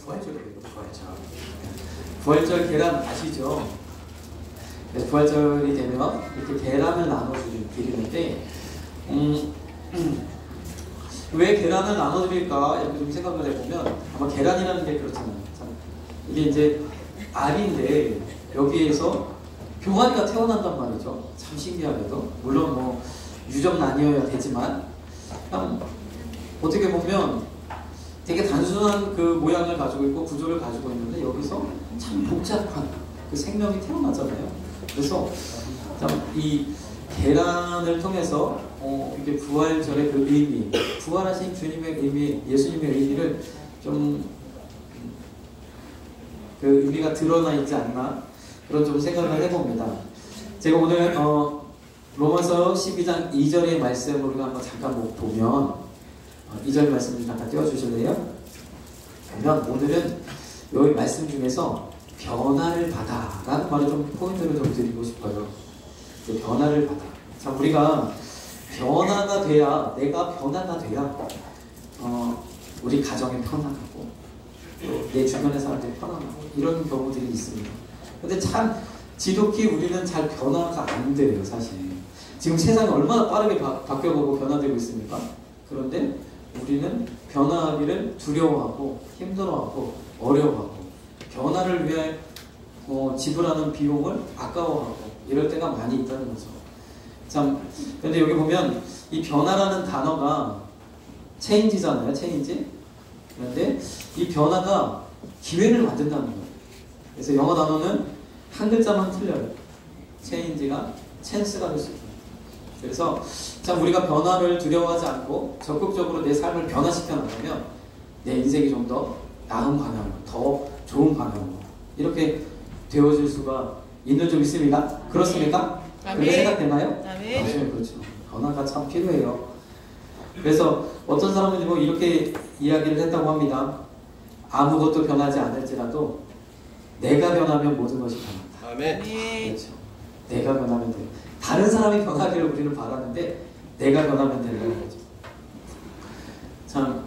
부활절이에요. 부활절. 부활절 계란 아시죠? 그래서 부활절이 되면 이렇게 계란을 나눠 드리는데 왜 계란을 나눠 드릴까 이렇게 좀 생각을 해보면 아마 계란이라는 게 그렇잖아요. 이게 이제 알인데 여기에서 병아리가 태어난단 말이죠. 참 신기하게도. 물론 뭐 유전 아니어야 되지만 어떻게 보면 되게 단순한 그 모양을 가지고 있고 구조를 가지고 있는데 여기서 참 복잡한 그 생명이 태어나잖아요. 그래서 참 이 계란을 통해서 이렇게 부활절의 그 의미, 부활하신 주님의 의미, 예수님의 의미를 좀 그 의미가 드러나 있지 않나 그런 좀 생각을 해봅니다. 제가 오늘 로마서 12장 2절의 말씀을 우리가 한번 잠깐 보면 2절 말씀을 잠깐 띄워주실래요? 그러면 오늘은 여기 말씀 중에서 변화를 받아 라는 말을 좀 포인트를 좀 드리고 싶어요. 변화를 받아. 자, 우리가 변화가 돼야, 내가 변화가 돼야 우리 가정이 편안하고 내 주변의 사람들이 편안하고 이런 경우들이 있습니다. 근데 참 지독히 우리는 잘 변화가 안 돼요. 사실 지금 세상이 얼마나 빠르게 바뀌어가고 변화되고 있습니까? 그런데 우리는 변화하기를 두려워하고 힘들어하고 어려워하고 변화를 위해 지불하는 비용을 아까워하고 이럴 때가 많이 있다는 거죠. 참 근데 여기 보면 이 변화라는 단어가 체인지잖아요. 체인지. 그런데 이 변화가 기회를 만든다는 거예요. 그래서 영어 단어는 한 글자만 틀려요. 체인지가 찬스가 될 수 있다. 그래서 참 우리가 변화를 두려워하지 않고 적극적으로 내 삶을 변화시켜 나가면 내 인생이 좀 더 나은 방향으로, 더 좋은 방향으로 이렇게 되어질 수가 있는 점 있습니다. 그렇습니까? 그렇게 생각되나요? 네, 그렇죠. 변화가 참 필요해요. 그래서 어떤 사람은 뭐 이렇게 이야기를 했다고 합니다. 아무것도 변하지 않을지라도 내가 변하면 모든 것이 변한다. 아멘. 그렇죠. 내가 변하면 돼요. 다른 사람이 변하기를 우리는 바라는데 내가 변하면 된다는 거죠. 참,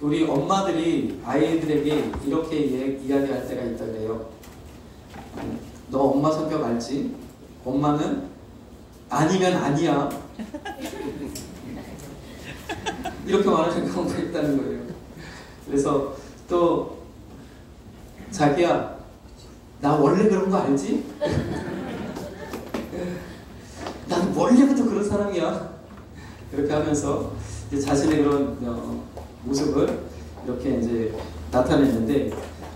우리 엄마들이 아이들에게 이렇게 이야기할 때가 있다 그래요. 너 엄마 성격 알지? 엄마는 아니면 아니야. 이렇게 말하는 경우가 있다는 거예요. 그래서 또 자기야 나 원래 그런 거 알지? 난 원래부터 그런 사람이야. 이렇게 하면서 이제 자신의 그런 모습을 이렇게 이제 나타냈는데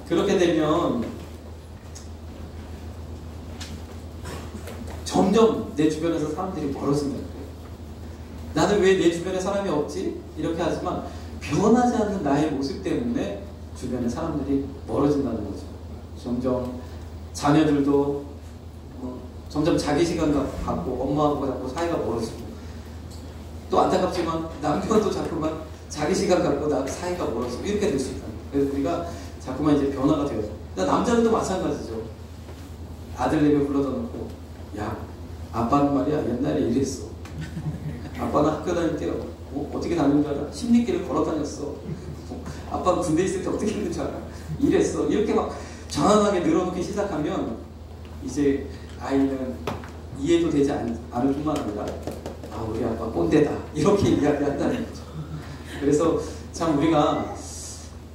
그렇게 되면 점점 내 주변에서 사람들이 멀어진다는 거예요. 나는 왜 내 주변에 사람이 없지? 이렇게 하지만 변하지 않는 나의 모습 때문에 주변에 사람들이 멀어진다는 거죠. 점점 자녀들도 점점 자기 시간 갖고 엄마하고 자꾸 사이가 멀어지고 또 안타깝지만 남편도 자꾸만 자기 시간 갖고 사이가 멀어지고 이렇게 될 수 있다. 그래서 우리가 자꾸만 이제 변화가 되어요. 남자들도 마찬가지죠. 아들 내게 불러다 놓고 야 아빠는 말이야 옛날에 이랬어. 아빠는 학교 다닐 때 어떻게 다니는 줄 알아? 십리길을 걸어 다녔어. 아빠는 군대 있을 때 어떻게 했는 줄 알아? 이랬어. 이렇게 막 장황하게 늘어놓기 시작하면 이제 아이는 이해도 되지 않을 뿐만 아니라 아 우리 아빠 꼰대다 이렇게 이야기한다는 거죠. 그래서 참 우리가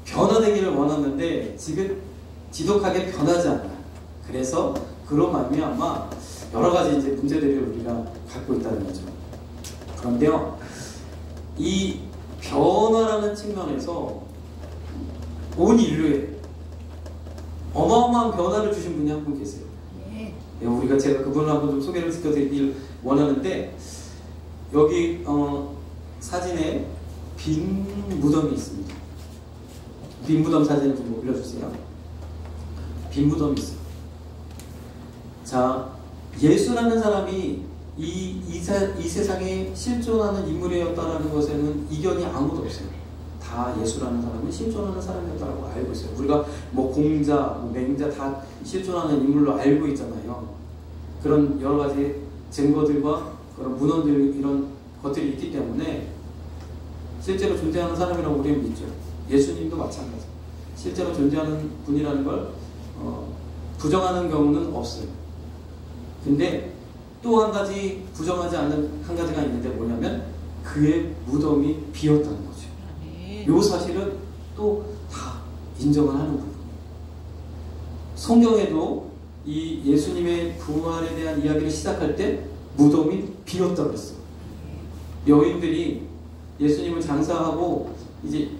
변화되기를 원하는데 지금 지독하게 변하지 않아요. 그래서 그로 말미암아 여러 가지 이제 문제들을 우리가 갖고 있다는 거죠. 그런데요, 이 변화라는 측면에서 온 인류에 어마어마한 변화를 주신 분이 한 분 계세요. 네, 제가 그분을 한번 좀 소개를 시켜드리길 원하는데 여기 사진에 빈 무덤이 있습니다. 빈 무덤 사진을 좀 올려주세요. 빈 무덤이 있어요. 자, 예수라는 사람이 이 세상에 실존하는 인물이었다는 것에는 이견이 아무도 없어요. 다 예수라는 사람은 실존하는 사람이었다고 알고 있어요. 우리가 뭐 공자, 뭐 맹자 다 실존하는 인물로 알고 있잖아요. 그런 여러 가지 증거들과 그런 문헌들 이런 것들이 있기 때문에 실제로 존재하는 사람이라고 우리는 믿죠. 예수님도 마찬가지. 실제로 존재하는 분이라는 걸 부정하는 경우는 없어요. 근데 또 한 가지 부정하지 않는 한 가지가 있는데 뭐냐면 그의 무덤이 비었다는 거죠. 이 사실은 또 다 인정을 하는 부분이에요. 성경에도 이 예수님의 부활에 대한 이야기를 시작할 때 무덤이 비었다고 그랬어요. 여인들이 예수님을 장사하고 이제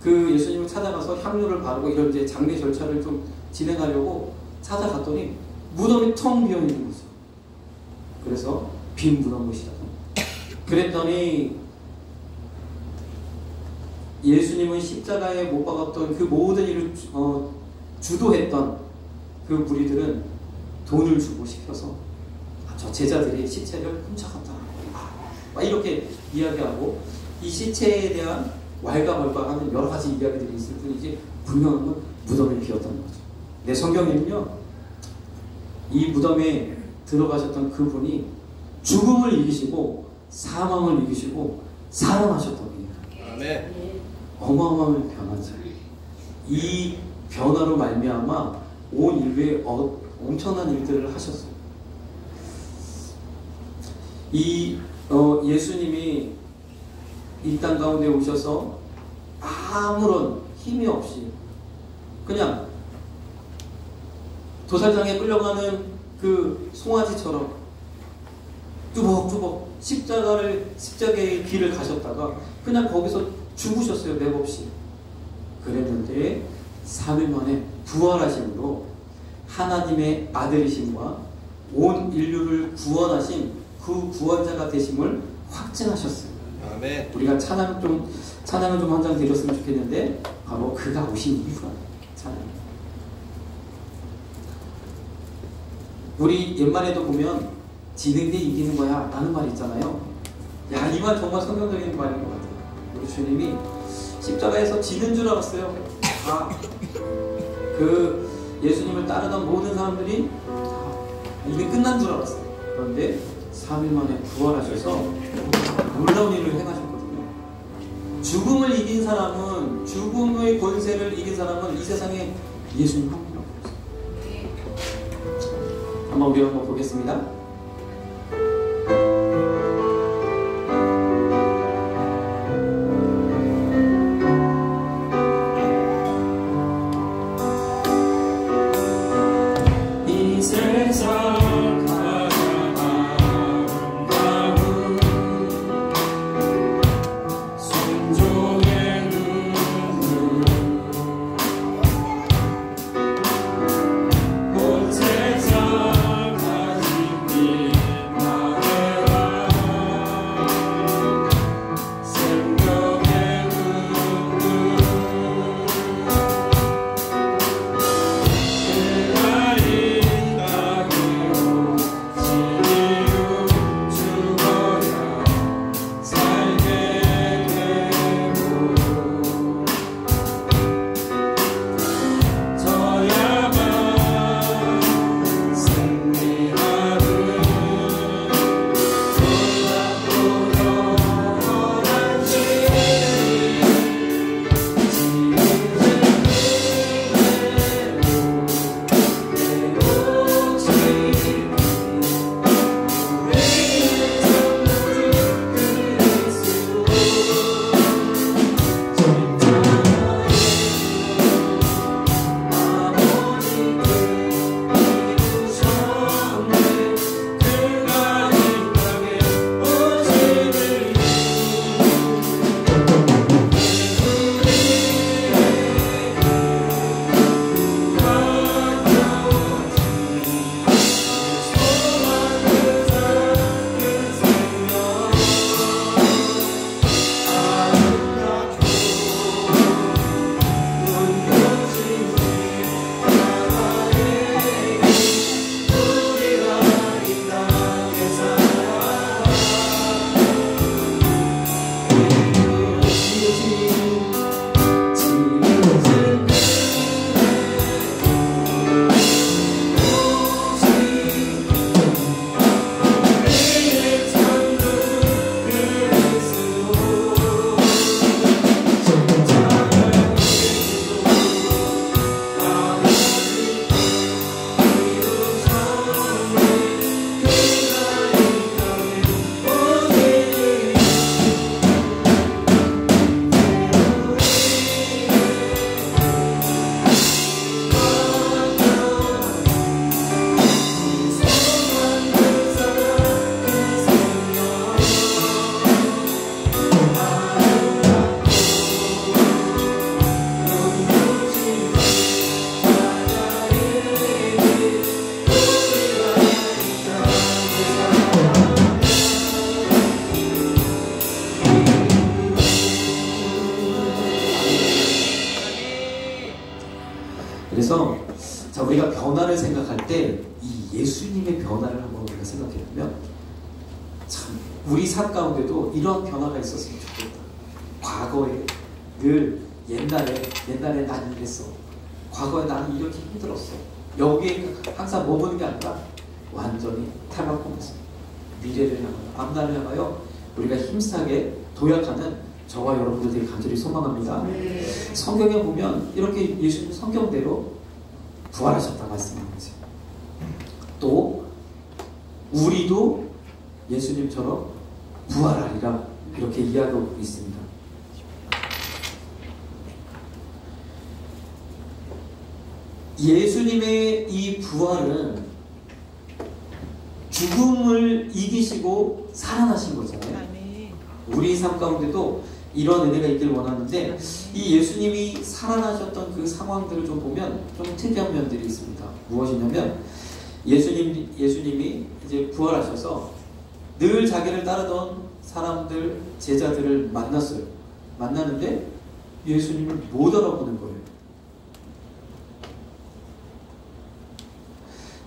그 예수님을 찾아가서 향유를 바르고 이런 이제 장례 절차를 좀 진행하려고 찾아갔더니 무덤이 텅 비어 있는 거죠. 그래서 빈 무덤이시라고. 그랬더니 예수님은 십자가에 못 박았던 그 모든 일을 주도했던 그 무리들은 돈을 주고 시켜서 저 제자들이 시체를 훔쳐갔다. 막 이렇게 이야기하고 이 시체에 대한 왈가왈부하는 여러 가지 이야기들이 있을 뿐이지 분명한 건 무덤이 비었다는 거죠. 내 성경에는요, 이 무덤에 들어가셨던 그분이 죽음을 이기시고 사망을 이기시고 살아나셨다고 해요. 아멘. 어마어마한 변화죠. 이 변화로 말미암아 온 인류에 엄청난 일들을 하셨어요. 이 예수님이 이 땅 가운데 오셔서 아무런 힘이 없이 그냥 도살장에 끌려가는 그 송아지처럼 뚜벅뚜벅 십자가의 길을 가셨다가 그냥 거기서 죽으셨어요. 맥없이. 그랬는데 3일 만에 부활하심으로 하나님의 아들이심과 온 인류를 구원하신 그 구원자가 되심을 확증하셨어요. 아멘. 우리가 찬양을 좀 한 장 드렸으면 좋겠는데 바로 그가 오신 이유가 찬양. 우리 옛말에도 보면 지는 게 이기는 거야 라는 말이 있잖아요. 야, 이 말 정말 성경적인 말인 것 같아요. 우리 주님이 십자가에서 지는 줄 알았어요. 그 예수님을 따르던 모든 사람들이 이게 끝난 줄 알았어요. 그런데 3일 만에 부활하셔서 놀라운 일을 행하셨거든요. 죽음을 이긴 사람은, 죽음의 권세를 이긴 사람은 이 세상에 예수님 한 분밖에 없어요. 한번 우리 한번 보겠습니다. 그래서 자, 우리가 변화를 생각할 때 이 예수님의 변화를 한번 우리가 생각해 보면 참 우리 삶 가운데도 이런 변화가 있었으면 좋겠다. 과거에 늘 옛날에 나는 이랬어. 과거에 나는 이렇게 힘들었어. 여기에 항상 머무는 게 아니라 완전히 탈바꿈해서 미래를 향하여, 앞날을 향하여 우리가 힘차게 도약하는 저와 여러분들이 간절히 소망합니다. 성경에 보면 이렇게 예수님 성경대로 부활하셨다 말씀하는 거죠. 또 우리도 예수님처럼 부활하리라 이렇게 이야기하고 있습니다. 예수님의 이 부활은 죽음을 이기시고 살아나신 거잖아요. 우리 삶 가운데도 이런 은혜가 있길 원하는데 이 예수님이 살아나셨던 그 상황들을 좀 보면 좀 특이한 면들이 있습니다. 무엇이냐면 예수님이 이제 부활하셔서 늘 자기를 따르던 사람들, 제자들을 만났어요. 만나는데 예수님을 못 알아보는 거예요.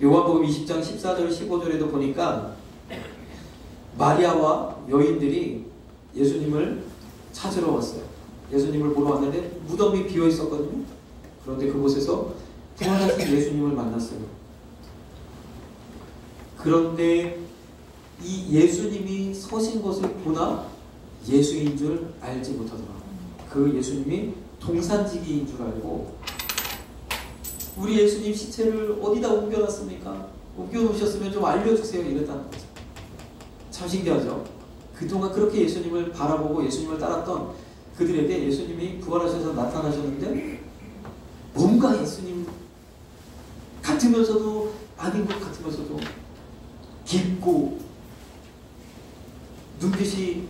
요한복음 20장 14절 15절에도 보니까 마리아와 여인들이 예수님을 찾으러 왔어요. 예수님을 보러 왔는데 무덤이 비어 있었거든요. 그런데 그곳에서 부활하신 예수님을 만났어요. 그런데 이 예수님이 서신 것을 보나 예수인 줄 알지 못하더라. 그 예수님이 동산지기인 줄 알고 우리 예수님 시체를 어디다 옮겨놨습니까? 옮겨놓으셨으면 좀 알려주세요. 이랬다는 거죠. 참 신기하죠? 그동안 그렇게 예수님을 바라보고 예수님을 따랐던 그들에게 예수님이 부활하셔서 나타나셨는데 뭔가 예수님 같으면서도 아닌 것 같으면서도 깊고 눈빛이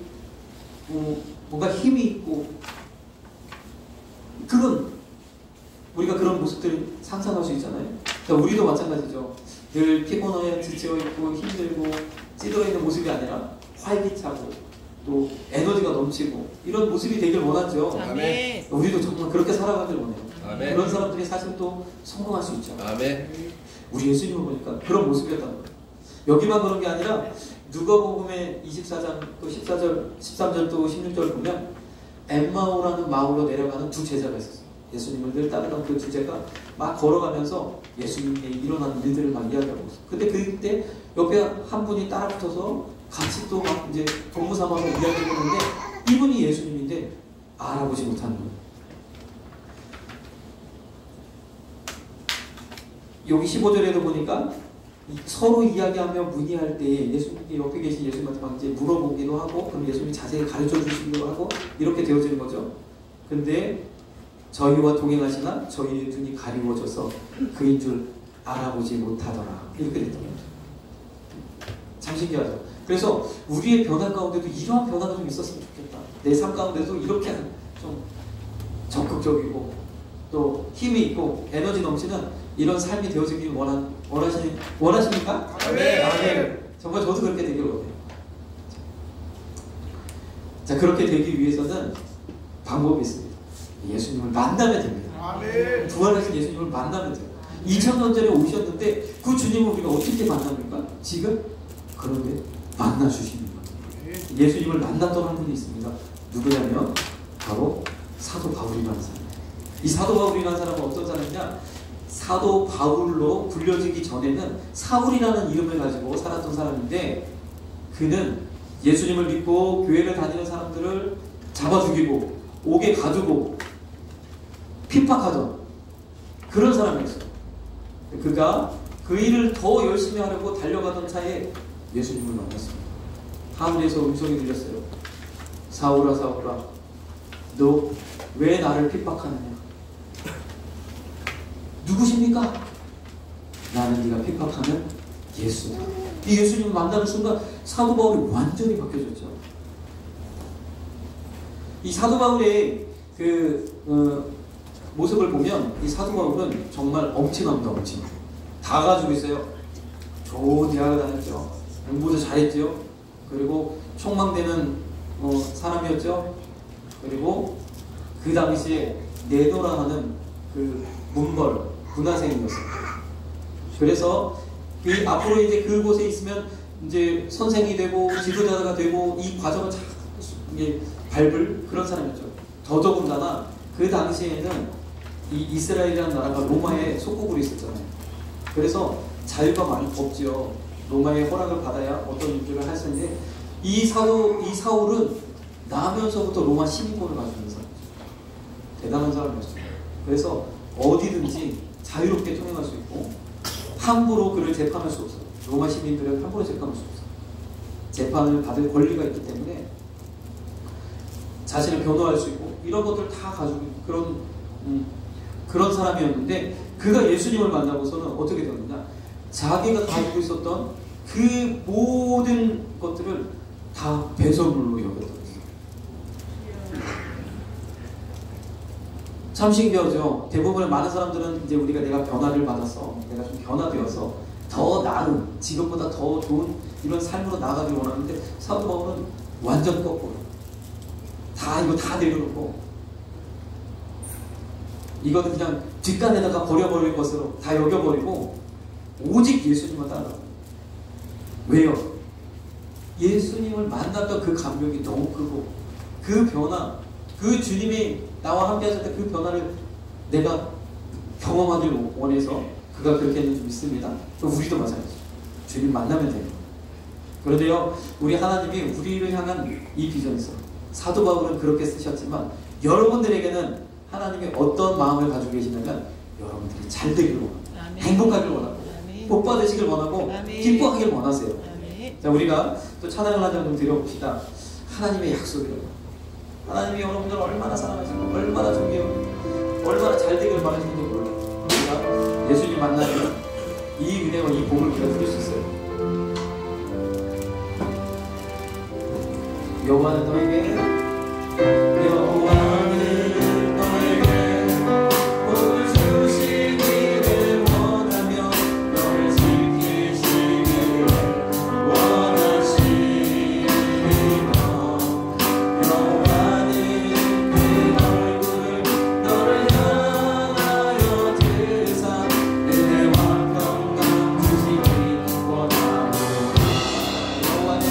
뭔가 힘이 있고 우리가 그런 모습들을 상상할 수 있잖아요. 우리도 마찬가지죠. 늘 피곤해 지쳐있고 힘들고 찌들어있는 모습이 아니라 활기차고 또 에너지가 넘치고 이런 모습이 되길 원하죠. 아멘. 우리도 정말 그렇게 살아가길 원해요. 아멘. 그런 사람들이 사실 또 성공할 수 있죠. 아멘. 우리 예수님을 보니까 그런 모습이었다는 거예요. 여기만 그런 게 아니라 누가복음의 24장 또 14절, 13절 또 16절 보면 엠마오라는 마을로 내려가는 두 제자가 있었어요. 예수님을 늘 따르던 그 두 제가 막 걸어가면서 예수님의 일어난 일들을 막 이야기하고 있어요. 근데 그때 옆에 한 분이 따라붙어서 같이 또 막 이제 동무 삼아서 이야기해보는데 이분이 예수님인데 알아보지 못하는 거예요. 여기 15절에도 보니까 서로 이야기하며 문의할 때 예수님이 옆에 계신 예수님한테 막 이제 물어보기도 하고 그럼 예수님이 자세히 가르쳐 주시기도 하고 이렇게 되어지는 거죠. 근데 저희와 동행하시나 저희의 눈이 가리워져서 그인 줄 알아보지 못하더라. 이렇게 됐던 거죠. 참 신기하죠. 그래서 우리의 변화 가운데도 이러한 변화가 좀 있었으면 좋겠다. 내 삶 가운데도 이렇게 좀 적극적이고 또 힘이 있고 에너지 넘치는 이런 삶이 되어지길 원하십니까? 네. 아멘. 정말 저도 그렇게 되기를 원해요. 자, 그렇게 되기 위해서는 방법이 있습니다. 예수님을 만나면 됩니다. 아멘. 부활하신 예수님을 만나면 돼요. 2000년 전에 오셨는데 그 주님을 우리가 어떻게 만납니까? 지금? 그런데 만나주시는 거예요. 예수님을 만났던 한 분이 있습니다. 누구냐면 바로 사도 바울이라는 사람이에요. 이 사도 바울이라는 사람은 어떤 사람이냐? 사도 바울로 불려지기 전에는 사울이라는 이름을 가지고 살았던 사람인데 그는 예수님을 믿고 교회를 다니는 사람들을 잡아 죽이고 옥에 가두고 핍박하던 그런 사람이었어요. 그가 그 일을 더 열심히 하려고 달려가던 차에 예수님을 만났습니다. 하늘에서 음성이 들렸어요. 사울아 사울아 너 왜 나를 핍박하느냐? 누구십니까? 나는 네가 핍박하는 예수다. 이 예수님을 만나는 순간 사도 바울이 완전히 바뀌어졌죠. 이 사도 바울의 모습을 보면 이 사도 바울은 정말 엄친합니다. 엄친. 다 가지고 있어요. 좋은 대학을 다녔죠. 공부도 잘했죠. 그리고 촉망되는 사람이었죠. 그리고 그 당시에 네노라 하는 그 문벌, 군화생이었어요. 그래서 앞으로 이제 그곳에 있으면 이제 선생이 되고 지도자가 되고 이 과정을 잘 밟을 그런 사람이었죠. 더더군다나 그 당시에는 이 이스라엘이라는 나라가 로마의 속국으로 있었잖아요. 그래서 자유가 많이 없죠. 로마의 허락을 받아야 어떤 일들을 할 수 있는데 이 사울은 나면서부터 로마 시민권을 가지고 있는 사람이죠. 대단한 사람이었어요. 그래서 어디든지 자유롭게 통행할 수 있고 함부로 그를 재판할 수 없어요. 로마 시민들은 함부로 재판할 수 없어요. 재판을 받을 권리가 있기 때문에 자신을 변호할 수 있고 이런 것들을 다 가지고 그런 사람이었는데 그가 예수님을 만나고서는 어떻게 되었느냐, 자기가 가지고 있었던 그 모든 것들을 다 배설물로 여겼던 거예요. 참 신기하죠. 대부분의 많은 사람들은 이제 우리가 내가 변화를 받아서 내가 좀 변화되어서 더 나은, 지금보다 더 좋은 이런 삶으로 나아가길 원하는데 사도 바울은 완전 거꾸로 이거 다 내려놓고 이거는 그냥 뒷간에다가 버려버릴 것으로 다 여겨버리고 오직 예수님만 따라가요. 왜요? 예수님을 만났던 그 감격이 너무 크고 그 변화, 그 주님이 나와 함께 하실 때 그 변화를 내가 경험하길 원해서 그가 그렇게 했는지 믿습니다. 우리도 마찬가지죠. 주님 만나면 돼요. 그런데요, 우리 하나님이 우리를 향한 이 비전에서 사도 바울은 그렇게 쓰셨지만 여러분들에게는 하나님이 어떤 마음을 가지고 계시냐면 여러분들이 잘 되길 원합니다. 행복하길 원하고 복 받으시길 원하고 기뻐하길 원하세요. 자, 우리가 또 찬양을 한 장 좀 드려봅시다. 하나님의 약속이요. 하나님이 여러분들을 얼마나 사랑하시고 얼마나 존경하고 얼마나 잘 되길 바라시는지 몰라요. 우리가 예수님 만나면 이 은혜와 이 복을 우리가 누릴 수 있어요. 여호와는 너에게 복을 주시기를 원하며 너를 지키시기를 원하시며 여호와는 그 얼굴을 너를 향하여 드사 은혜와 평강 주시기 원하노라. 여호와는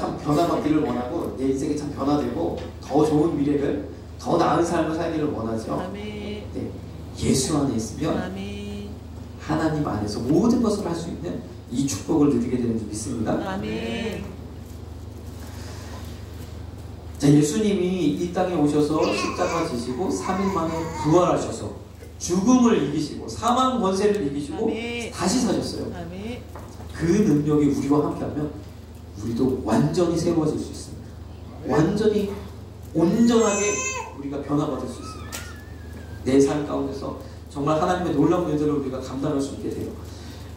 참 변화받기를 원하고 내 인생이 참 변화되고 더 좋은 미래를, 더 나은 삶을 살기를 원하죠. 아멘. 네, 예수 안에 있으면 아멘. 하나님 안에서 모든 것을 할 수 있는 이 축복을 누리게 되는 줄 믿습니다. 아멘. 자, 예수님이 이 땅에 오셔서 십자가 지시고 3일 만에 부활하셔서 죽음을 이기시고 사망 권세를 이기시고 아멘. 다시 사셨어요. 아멘. 그 능력이 우리와 함께하면 우리도 완전히 새로워질 수 있습니다. 완전히 온전하게 우리가 변화받을 수 있습니다. 내 삶 가운데서 정말 하나님의 놀라운 일들을 우리가 감당할 수 있게 돼요.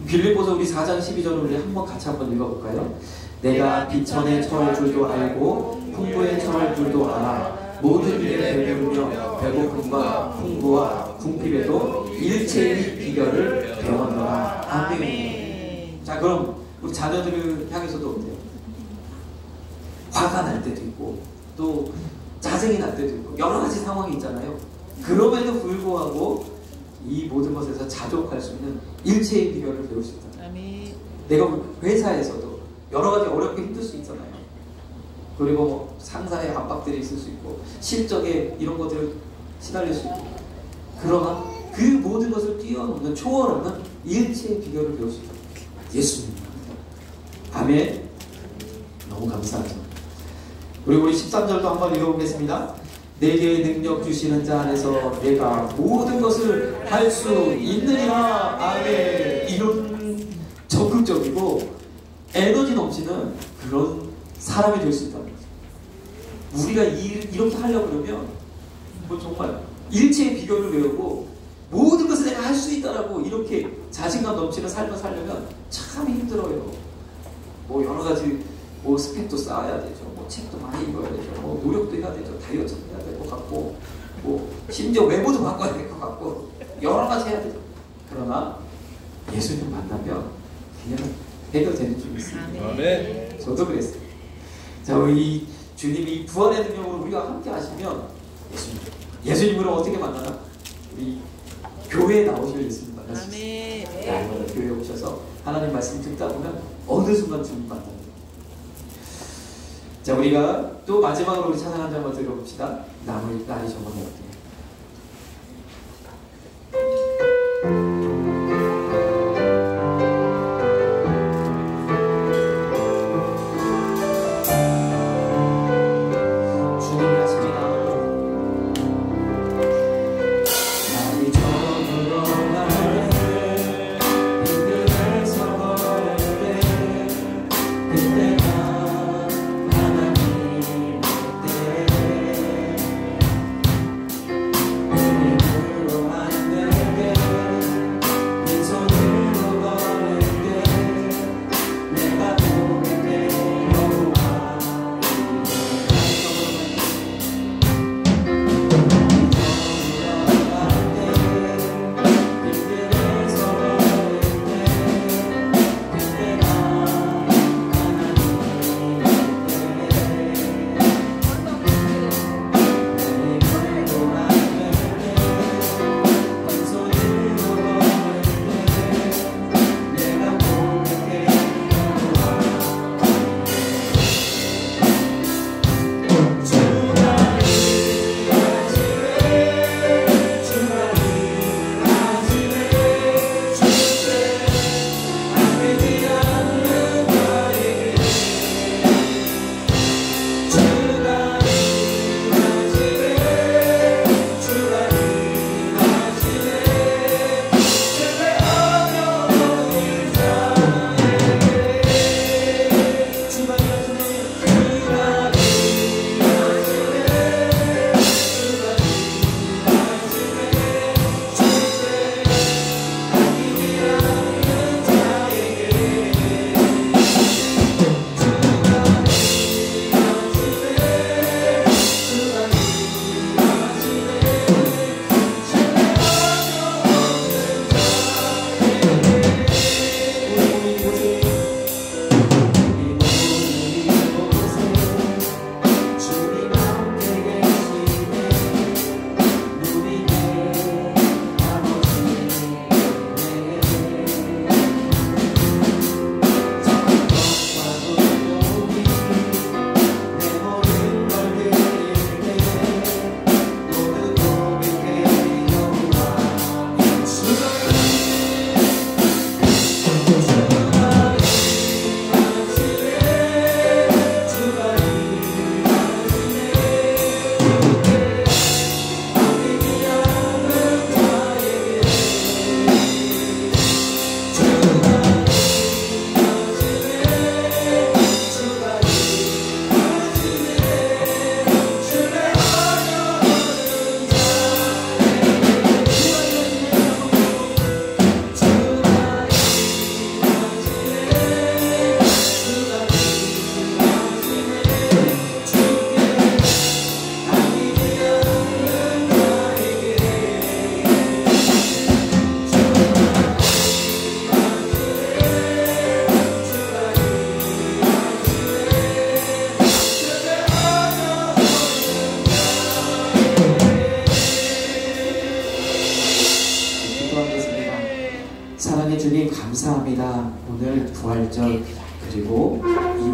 빌립보서 우리 4장 12절을 우리 같이 한번 읽어볼까요? 내가 비천에 처할 줄도 알고 풍부에 처할 줄도 알아. 모든 일에 배부르며 배고픔과 풍부와 궁핍에도 일체의 비결을 배웠노라. 아멘. 자, 그럼 우리 자녀들을 향해서도 어때요? 화가 날 때도 있고 또 짜증이 날 때도 있고 여러 가지 상황이 있잖아요. 그럼에도 불구하고 이 모든 것에서 자족할 수 있는 일체의 비결을 배울 수 있다. 아멘. 내가 회사에서도 여러 가지 어렵게 힘들 수 있잖아요. 그리고 뭐 상사의 압박들이 있을 수 있고 실적에 이런 것들을 시달릴 수 있고, 그러나 그 모든 것을 뛰어넘는 초월하는 일체의 비결을 배울 수 있다. 예수님입니다. 아멘. 너무 감사하죠. 그리고 우리 13절도 한번 읽어보겠습니다. 내게 능력 주시는 자 안에서 내가 모든 것을 할 수 있느니라. 아멘. 이런 적극적이고 에너지 넘치는 그런 사람이 될 수 있다는 거죠. 우리가 이렇게 하려고 그러면 뭐 정말 일체의 비결을 외우고 모든 것을 내가 할 수 있다라고 이렇게 자신감 넘치는 삶을 살려면 참 힘들어요. 뭐 여러 가지 뭐 스펙도 쌓아야 되죠. 뭐 책도 많이 읽어야 되죠. 뭐 노력도 해야 되죠. 다이어트도 해야 될 것 같고, 뭐 심지어 외모도 바꿔야 될 것 같고 여러 가지 해야 되죠. 그러나 예수님 만나면 그냥 해결되는 줄 믿습니다. 아멘. 저도 그랬어요. 자, 우리 주님이 부활의 능력으로 우리가 함께 하시면 예수님으로 어떻게 만나나? 우리 교회에 나오실 예수님 만날 수 있어요. 아멘. 날마다 교회에 오셔서 하나님 말씀 듣다 보면 어느 순간 주님 만납니다. 자, 우리가 또 마지막으로 우리 찬양 한 장만 들어봅시다. 나의 정원이 어때요? 부활절 그리고